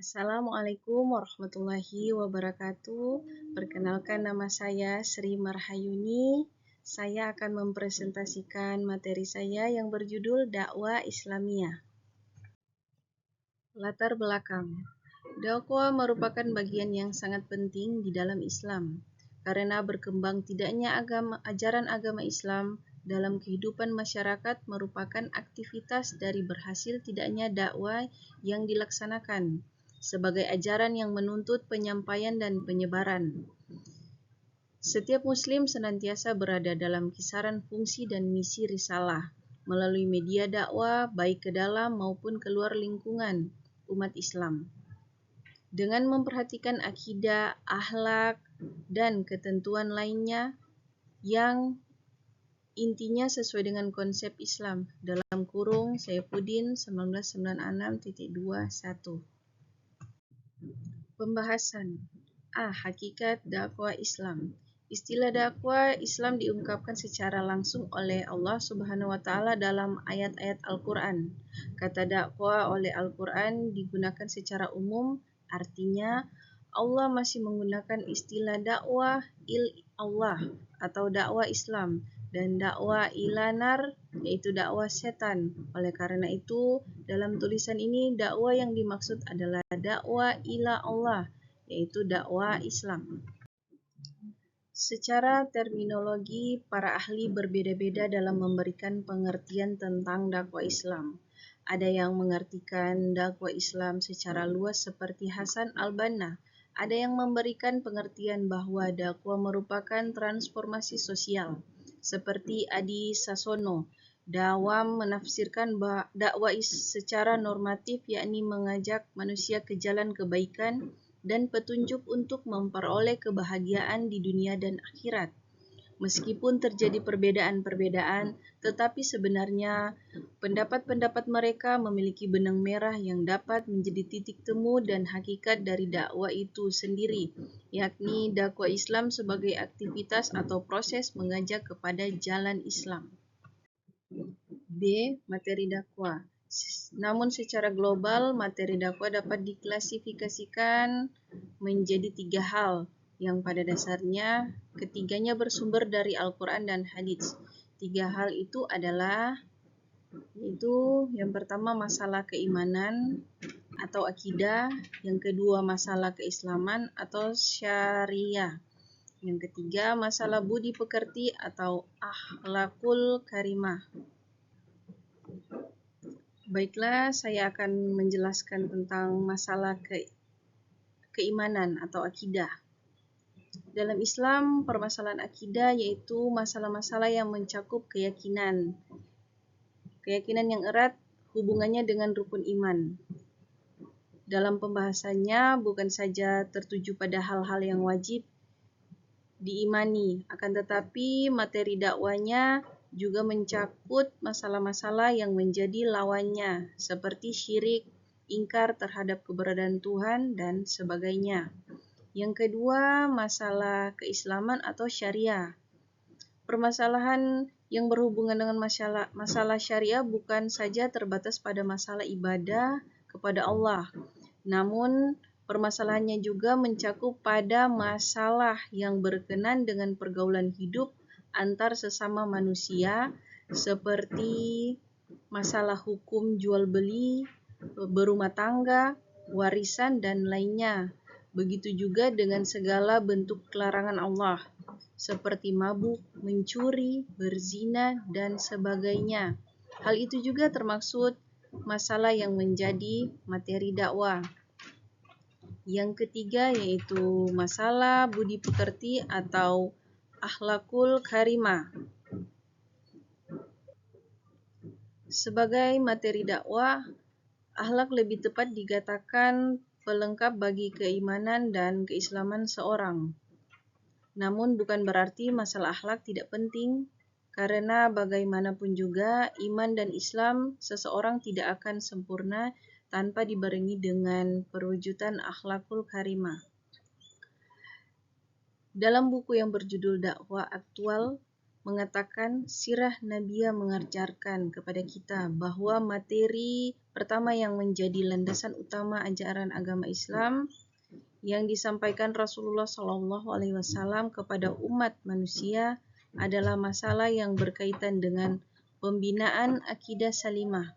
Assalamualaikum warahmatullahi wabarakatuh. Perkenalkan, nama saya Sri Marhayuni. Saya akan mempresentasikan materi saya yang berjudul Dakwah Islamiyah. Latar belakang. Dakwah merupakan bagian yang sangat penting di dalam Islam karena berkembang tidaknya ajaran agama Islam dalam kehidupan masyarakat merupakan aktivitas dari berhasil tidaknya dakwah yang dilaksanakan sebagai ajaran yang menuntut penyampaian dan penyebaran. Setiap muslim senantiasa berada dalam kisaran fungsi dan misi risalah melalui media dakwah baik ke dalam maupun keluar lingkungan umat Islam. Dengan memperhatikan akidah, akhlak, dan ketentuan lainnya yang intinya sesuai dengan konsep Islam dalam kurung Saifuddin 1996.21. Pembahasan. Hakikat dakwah Islam. Istilah dakwah Islam diungkapkan secara langsung oleh Allah Subhanahu wa taala dalam ayat-ayat Al-Qur'an. Kata dakwah oleh Al-Qur'an digunakan secara umum, artinya Allah masih menggunakan istilah dakwah Allah atau dakwah Islam dan dakwah ilanar yaitu dakwah setan. Oleh karena itu, dalam tulisan ini dakwah yang dimaksud adalah dakwah ila Allah yaitu dakwah Islam. Secara terminologi, para ahli berbeda-beda dalam memberikan pengertian tentang dakwah Islam. Ada yang mengartikan dakwah Islam secara luas seperti Hasan al-Banna. Ada yang memberikan pengertian bahwa dakwah merupakan transformasi sosial, seperti Adi Sasono. Dawam menafsirkan dakwah secara normatif, yakni mengajak manusia ke jalan kebaikan dan petunjuk untuk memperoleh kebahagiaan di dunia dan akhirat. Meskipun terjadi perbedaan-perbedaan, tetapi sebenarnya pendapat-pendapat mereka memiliki benang merah yang dapat menjadi titik temu dan hakikat dari dakwah itu sendiri, yakni dakwah Islam sebagai aktivitas atau proses mengajak kepada jalan Islam. B. Materi dakwah. Namun secara global, materi dakwah dapat diklasifikasikan menjadi 3 hal yang pada dasarnya ketiganya bersumber dari Al-Quran dan Hadits. 3 hal itu adalah yaitu yang pertama masalah keimanan atau akidah, yang kedua masalah keislaman atau syariah, yang ketiga masalah budi pekerti atau akhlakul karimah. Baiklah, saya akan menjelaskan tentang masalah keimanan atau akidah. Dalam Islam, permasalahan akidah yaitu masalah-masalah yang mencakup keyakinan. Keyakinan yang erat hubungannya dengan rukun iman. Dalam pembahasannya bukan saja tertuju pada hal-hal yang wajib diimani, akan tetapi materi dakwanya juga mencakup masalah-masalah yang menjadi lawannya, seperti syirik, ingkar terhadap keberadaan Tuhan, dan sebagainya. Yang kedua, masalah keislaman atau syariah. Permasalahan yang berhubungan dengan masalah syariah bukan saja terbatas pada masalah ibadah kepada Allah, namun permasalahannya juga mencakup pada masalah yang berkenaan dengan pergaulan hidup antar sesama manusia, seperti masalah hukum jual beli, berumah tangga, warisan, dan lainnya. Begitu juga dengan segala bentuk larangan Allah, seperti mabuk, mencuri, berzina, dan sebagainya. Hal itu juga termaksud masalah yang menjadi materi dakwah. Yang ketiga yaitu masalah budi pekerti atau akhlakul karimah. Sebagai materi dakwah, akhlak lebih tepat dikatakan pelengkap bagi keimanan dan keislaman seorang. Namun bukan berarti masalah akhlak tidak penting, karena bagaimanapun juga iman dan Islam seseorang tidak akan sempurna tanpa dibarengi dengan perwujudan akhlakul karimah. Dalam buku yang berjudul Dakwah Aktual, mengatakan sirah Nabiyah mengajarkan kepada kita bahwa materi pertama yang menjadi landasan utama ajaran agama Islam yang disampaikan Rasulullah SAW kepada umat manusia adalah masalah yang berkaitan dengan pembinaan akidah salimah,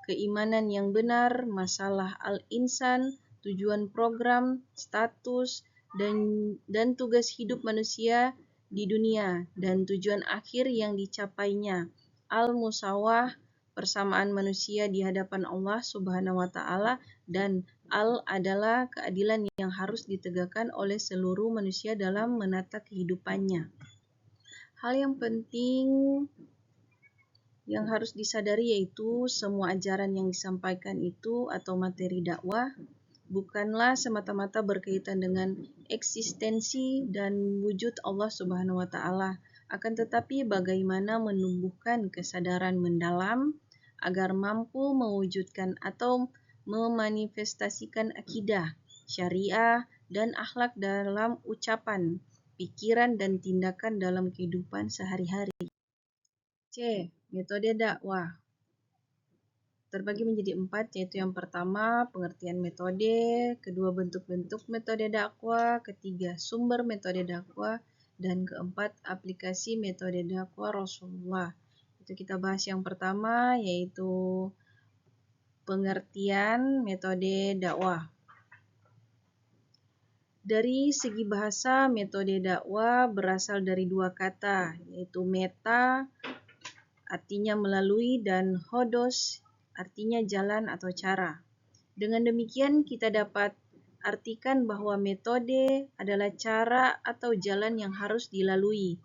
keimanan yang benar, masalah al-insan, tujuan program, status, dan tugas hidup manusia di dunia, dan tujuan akhir yang dicapainya, al-musawah, persamaan manusia di hadapan Allah Subhanahu wa Ta'ala, dan al adalah keadilan yang harus ditegakkan oleh seluruh manusia dalam menata kehidupannya. Hal yang penting yang harus disadari yaitu semua ajaran yang disampaikan itu atau materi dakwah bukanlah semata-mata berkaitan dengan eksistensi dan wujud Allah Subhanahu wa Ta'ala, akan tetapi bagaimana menumbuhkan kesadaran mendalam agar mampu mewujudkan atau memanifestasikan akidah, syariah, dan akhlak dalam ucapan, pikiran, dan tindakan dalam kehidupan sehari-hari. C. Metode dakwah terbagi menjadi 4, yaitu yang pertama pengertian metode, kedua bentuk-bentuk metode dakwah, ketiga sumber metode dakwah, dan keempat aplikasi metode dakwah Rasulullah. Itu kita bahas yang pertama, yaitu pengertian metode dakwah. Dari segi bahasa, metode dakwah berasal dari dua kata, yaitu meta artinya melalui dan hodos artinya jalan atau cara. Dengan demikian kita dapat artikan bahwa metode adalah cara atau jalan yang harus dilalui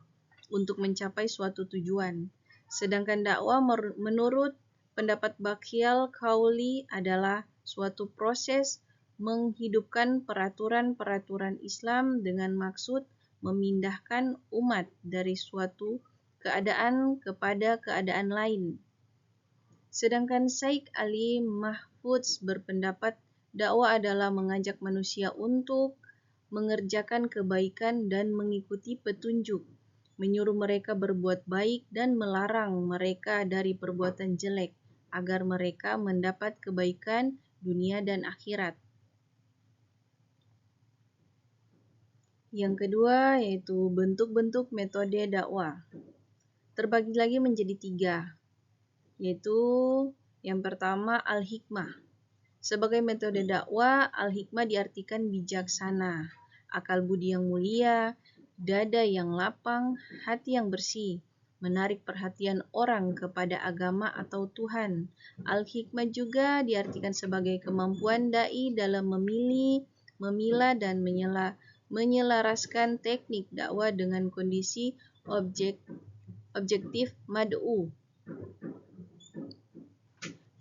untuk mencapai suatu tujuan. Sedangkan dakwah menurut pendapat Bakhtiar Qauli adalah suatu proses menghidupkan peraturan-peraturan Islam dengan maksud memindahkan umat dari suatu keadaan kepada keadaan lain. Sedangkan Syekh Ali Mahfudz berpendapat dakwah adalah mengajak manusia untuk mengerjakan kebaikan dan mengikuti petunjuk, menyuruh mereka berbuat baik dan melarang mereka dari perbuatan jelek, agar mereka mendapat kebaikan dunia dan akhirat. Yang kedua yaitu bentuk-bentuk metode dakwah. Terbagi lagi menjadi 3. Yaitu yang pertama al-hikmah. Sebagai metode dakwah, al-hikmah diartikan bijaksana, akal budi yang mulia, dada yang lapang, hati yang bersih, menarik perhatian orang kepada agama atau Tuhan. Al-hikmah juga diartikan sebagai kemampuan dai dalam memilih, memilah, dan menyelaraskan teknik dakwah dengan kondisi objektif mad'u.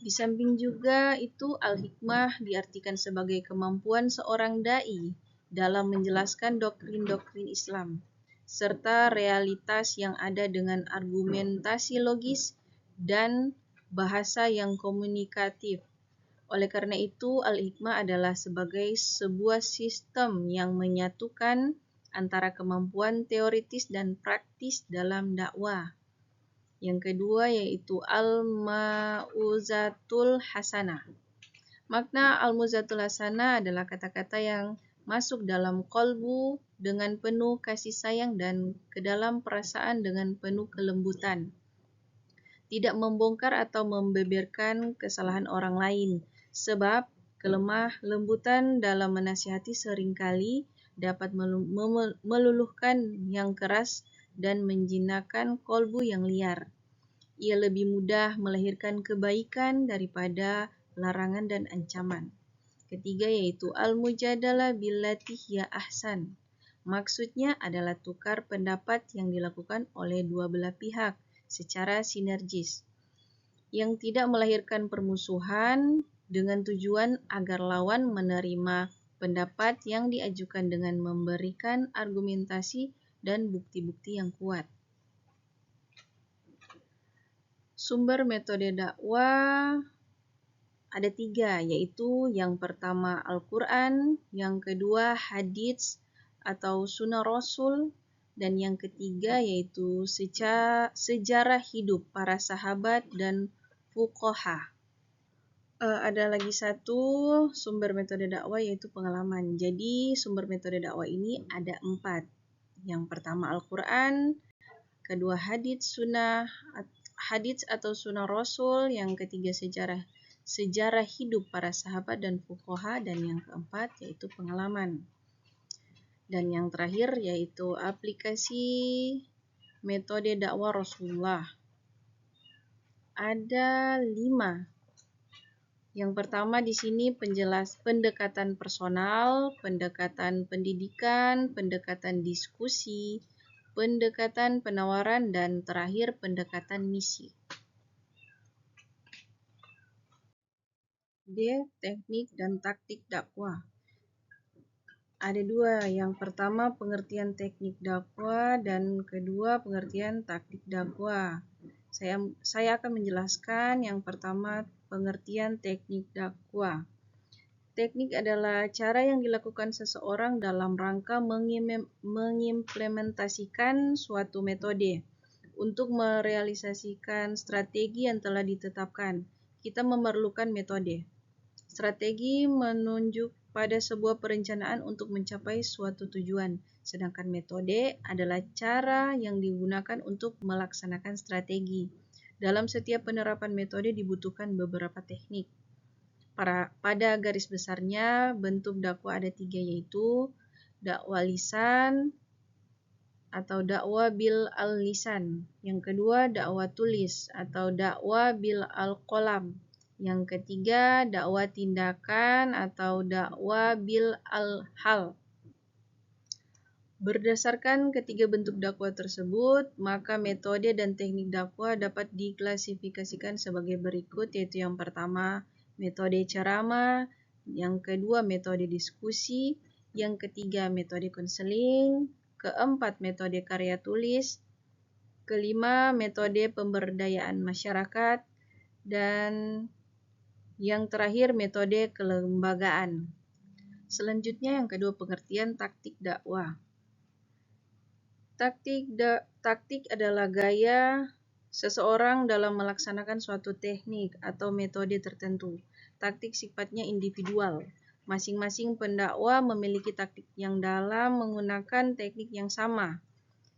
Di samping juga itu al-hikmah diartikan sebagai kemampuan seorang dai dalam menjelaskan doktrin-doktrin Islam serta realitas yang ada dengan argumentasi logis dan bahasa yang komunikatif. Oleh karena itu, al-hikmah adalah sebagai sebuah sistem yang menyatukan antara kemampuan teoritis dan praktis dalam dakwah. Yang kedua yaitu al-mauzatul hasanah. Makna al-mauzatul hasanah adalah kata-kata yang masuk dalam qalbu dengan penuh kasih sayang dan ke dalam perasaan dengan penuh kelembutan. Tidak membongkar atau membeberkan kesalahan orang lain, sebab kelemah lembutan dalam menasihati seringkali dapat meluluhkan yang keras dan menjinakkan kolbu yang liar. Ia lebih mudah melahirkan kebaikan daripada larangan dan ancaman. Ketiga yaitu al-mujadalah billati hiya ahsan. Maksudnya adalah tukar pendapat yang dilakukan oleh dua belah pihak secara sinergis, yang tidak melahirkan permusuhan dengan tujuan agar lawan menerima pendapat yang diajukan dengan memberikan argumentasi dan bukti-bukti yang kuat. Sumber metode dakwah ada 3, yaitu yang pertama Al-Quran, yang kedua hadits atau sunnah Rasul, Dan yang ketiga yaitu sejarah hidup para sahabat dan fuqaha. Ada lagi satu sumber metode dakwah yaitu pengalaman. Jadi sumber metode dakwah ini ada 4. Yang pertama Al-Quran, kedua hadits atau sunnah Rasul, yang ketiga sejarah hidup para sahabat dan fuqaha, dan yang keempat yaitu pengalaman. Dan yang terakhir yaitu aplikasi metode dakwah Rasulullah. Ada 5. Yang pertama di sini pendekatan personal, pendekatan pendidikan, pendekatan diskusi, pendekatan penawaran, dan terakhir pendekatan misi. D. Teknik dan taktik dakwah. Ada 2. Yang pertama pengertian teknik dakwah dan kedua pengertian taktik dakwah. Saya akan menjelaskan yang pertama pengertian teknik dakwah. Teknik adalah cara yang dilakukan seseorang dalam rangka mengimplementasikan suatu metode untuk merealisasikan strategi yang telah ditetapkan. Kita memerlukan metode. Strategi menunjuk pada sebuah perencanaan untuk mencapai suatu tujuan, sedangkan metode adalah cara yang digunakan untuk melaksanakan strategi. Dalam setiap penerapan metode dibutuhkan beberapa teknik. Pada garis besarnya, bentuk dakwah ada 3 yaitu dakwah lisan atau dakwah bil al-lisan. Yang kedua, dakwah tulis atau dakwah bil al-qalam. Yang ketiga, dakwah tindakan atau dakwah bil al-hal. Berdasarkan ketiga bentuk dakwah tersebut, maka metode dan teknik dakwah dapat diklasifikasikan sebagai berikut, yaitu yang pertama, metode ceramah, yang kedua, metode diskusi, yang ketiga, metode konseling, keempat, metode karya tulis, kelima, metode pemberdayaan masyarakat, dan yang terakhir, metode kelembagaan. Selanjutnya yang kedua, pengertian taktik dakwah. Taktik adalah gaya seseorang dalam melaksanakan suatu teknik atau metode tertentu. Taktik sifatnya individual. Masing-masing pendakwah memiliki taktik yang dalam menggunakan teknik yang sama.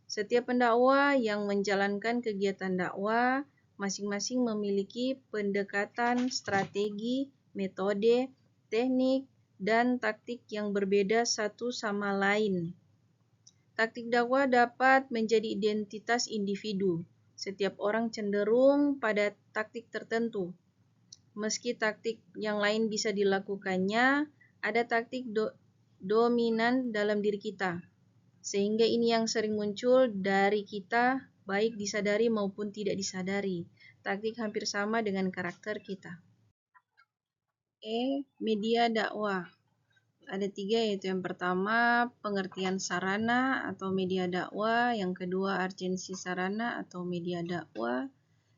Setiap pendakwah yang menjalankan kegiatan dakwah masing-masing memiliki pendekatan, strategi, metode, teknik, dan taktik yang berbeda satu sama lain. Taktik dakwah dapat menjadi identitas individu. Setiap orang cenderung pada taktik tertentu. Meski taktik yang lain bisa dilakukannya, ada taktik dominan dalam diri kita. Sehingga ini yang sering muncul dari kita, baik disadari maupun tidak disadari. Taktik hampir sama dengan karakter kita. Media dakwah. Ada 3 yaitu yang pertama pengertian sarana atau media dakwah, yang kedua urgensi sarana atau media dakwah,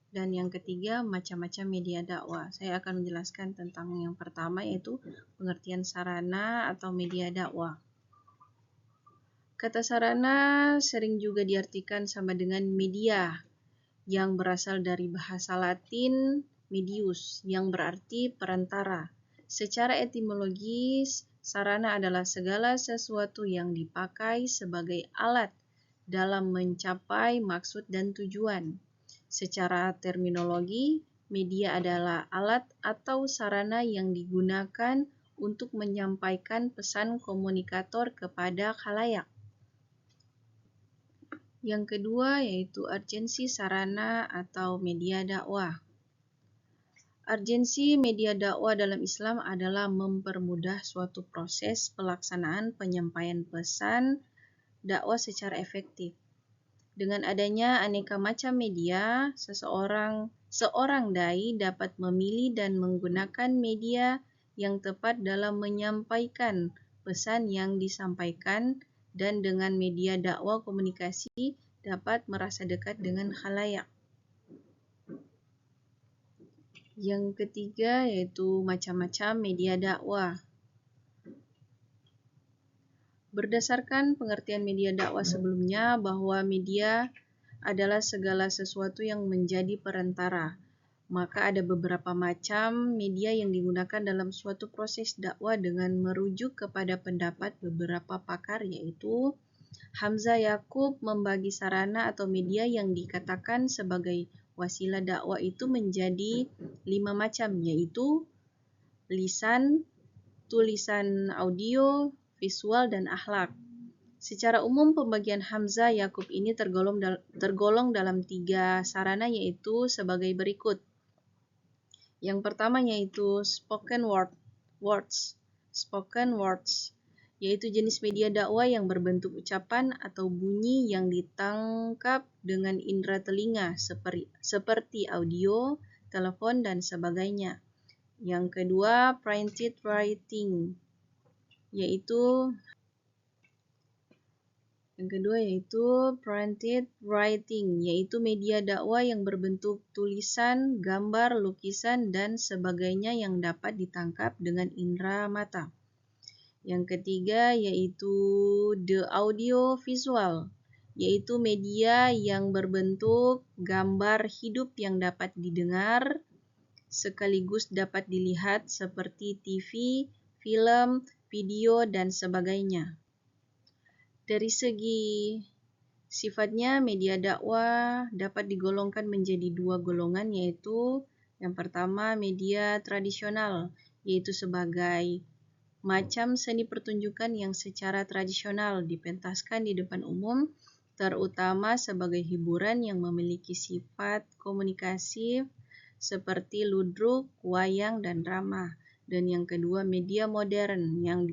dan yang ketiga macam-macam media dakwah. Saya akan menjelaskan tentang yang pertama yaitu pengertian sarana atau media dakwah. Kata sarana sering juga diartikan sama dengan media, yang berasal dari bahasa Latin medius, yang berarti perantara. Secara etimologis, sarana adalah segala sesuatu yang dipakai sebagai alat dalam mencapai maksud dan tujuan. Secara terminologi, media adalah alat atau sarana yang digunakan untuk menyampaikan pesan komunikator kepada khalayak. Yang kedua yaitu urgensi sarana atau media dakwah. Urgensi media dakwah dalam Islam adalah mempermudah suatu proses pelaksanaan penyampaian pesan dakwah secara efektif. Dengan adanya aneka macam media, seorang dai dapat memilih dan menggunakan media yang tepat dalam menyampaikan pesan yang disampaikan, dan dengan media dakwah komunikasi dapat merasa dekat dengan khalayak. Yang ketiga yaitu macam-macam media dakwah. Berdasarkan pengertian media dakwah sebelumnya, bahwa media adalah segala sesuatu yang menjadi perantara, maka ada beberapa macam media yang digunakan dalam suatu proses dakwah dengan merujuk kepada pendapat beberapa pakar, yaitu Hamzah Yakub membagi sarana atau media yang dikatakan sebagai wasilah dakwah itu menjadi 5 macam, yaitu lisan, tulisan audio, visual, dan akhlak. Secara umum, pembagian Hamzah Yakub ini tergolong dalam 3 sarana, yaitu sebagai berikut. Yang pertama yaitu spoken words, yaitu jenis media dakwah yang berbentuk ucapan atau bunyi yang ditangkap dengan indera telinga seperti audio, telepon, dan sebagainya. Yang kedua, printed writing, yaitu media dakwah yang berbentuk tulisan, gambar, lukisan, dan sebagainya yang dapat ditangkap dengan indera mata. Yang ketiga yaitu the audio visual, yaitu media yang berbentuk gambar hidup yang dapat didengar sekaligus dapat dilihat seperti TV, film, video, dan sebagainya. Dari segi sifatnya, media dakwah dapat digolongkan menjadi 2 golongan, yaitu yang pertama media tradisional, yaitu sebagai macam seni pertunjukan yang secara tradisional dipentaskan di depan umum, terutama sebagai hiburan yang memiliki sifat komunikatif seperti ludruk, wayang, dan drama. Dan yang kedua, media modern yang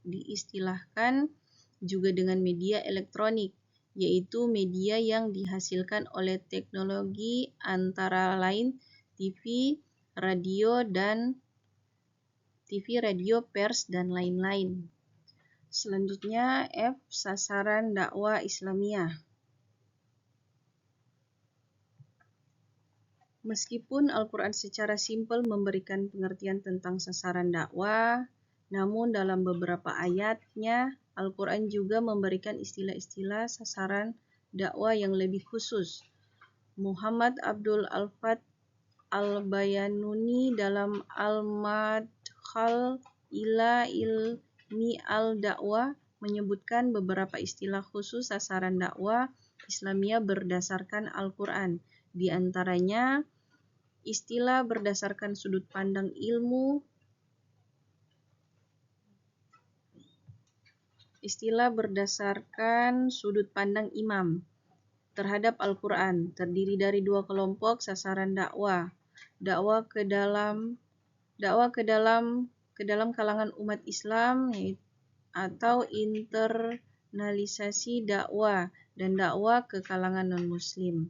diistilahkan juga dengan media elektronik, yaitu media yang dihasilkan oleh teknologi antara lain TV, radio, pers, dan lain-lain. Selanjutnya, F. Sasaran dakwah Islamiyah. Meskipun Al-Quran secara simpel memberikan pengertian tentang sasaran dakwah, namun dalam beberapa ayatnya, Al-Quran juga memberikan istilah-istilah sasaran dakwah yang lebih khusus. Muhammad Abdul Al-Fat Al-Bayanuni dalam Al-Madkhal ila Ilmi Al-Da'wah menyebutkan beberapa istilah khusus sasaran dakwah Islamiyah berdasarkan Al-Quran. Di antaranya, istilah berdasarkan sudut pandang ilmu, istilah berdasarkan sudut pandang imam terhadap Al-Quran terdiri dari 2 kelompok sasaran dakwah. Dakwah ke dalam kalangan umat Islam atau internalisasi dakwah, dan dakwah ke kalangan non-muslim.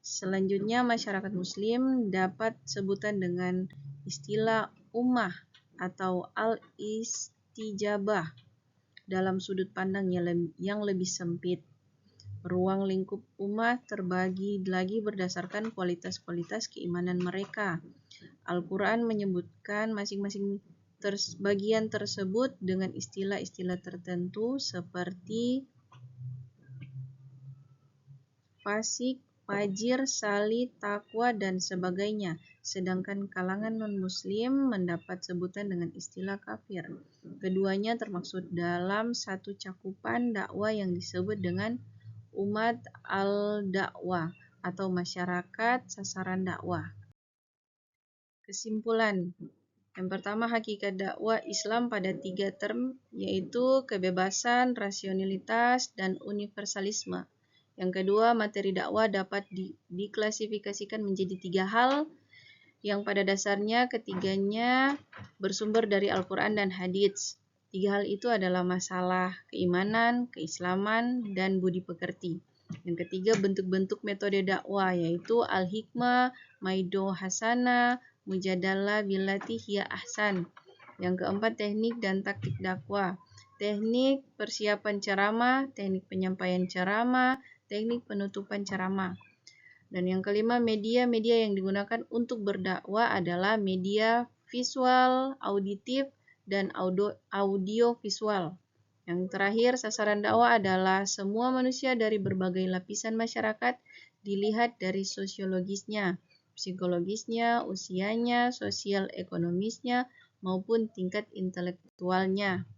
Selanjutnya, masyarakat muslim dapat sebutan dengan istilah ummah atau al-istijabah dalam sudut pandang yang lebih sempit. Ruang lingkup ummah terbagi lagi berdasarkan kualitas-kualitas keimanan mereka. Al-Quran menyebutkan masing-masing bagian tersebut dengan istilah-istilah tertentu seperti fasik, fajir, salih, takwa, dan sebagainya. Sedangkan kalangan non-muslim mendapat sebutan dengan istilah kafir. Keduanya termaksud dalam satu cakupan dakwah yang disebut dengan umat al-dakwah atau masyarakat sasaran dakwah. Kesimpulan. Yang pertama, hakikat dakwah Islam pada 3 term, yaitu kebebasan, rasionalitas, dan universalisme. Yang kedua, materi dakwah dapat diklasifikasikan menjadi 3 hal, yang pada dasarnya ketiganya bersumber dari Al-Quran dan Hadits. 3 hal itu adalah masalah keimanan, keislaman, dan budi pekerti. Yang ketiga, bentuk-bentuk metode dakwah, yaitu al-hikmah, maido hasana, mujadalah billati hiya ahsan. Yang keempat, teknik dan taktik dakwah. Teknik persiapan ceramah, teknik penyampaian ceramah, teknik penutupan ceramah. Dan yang kelima, media-media yang digunakan untuk berdakwah adalah media visual, auditif, dan audio visual. Yang terakhir, sasaran dakwah adalah semua manusia dari berbagai lapisan masyarakat dilihat dari sosiologisnya, psikologisnya, usianya, sosial ekonomisnya, maupun tingkat intelektualnya.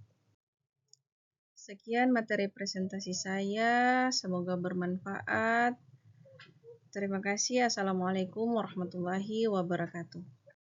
Sekian materi presentasi saya, semoga bermanfaat. Terima kasih. Assalamualaikum warahmatullahi wabarakatuh.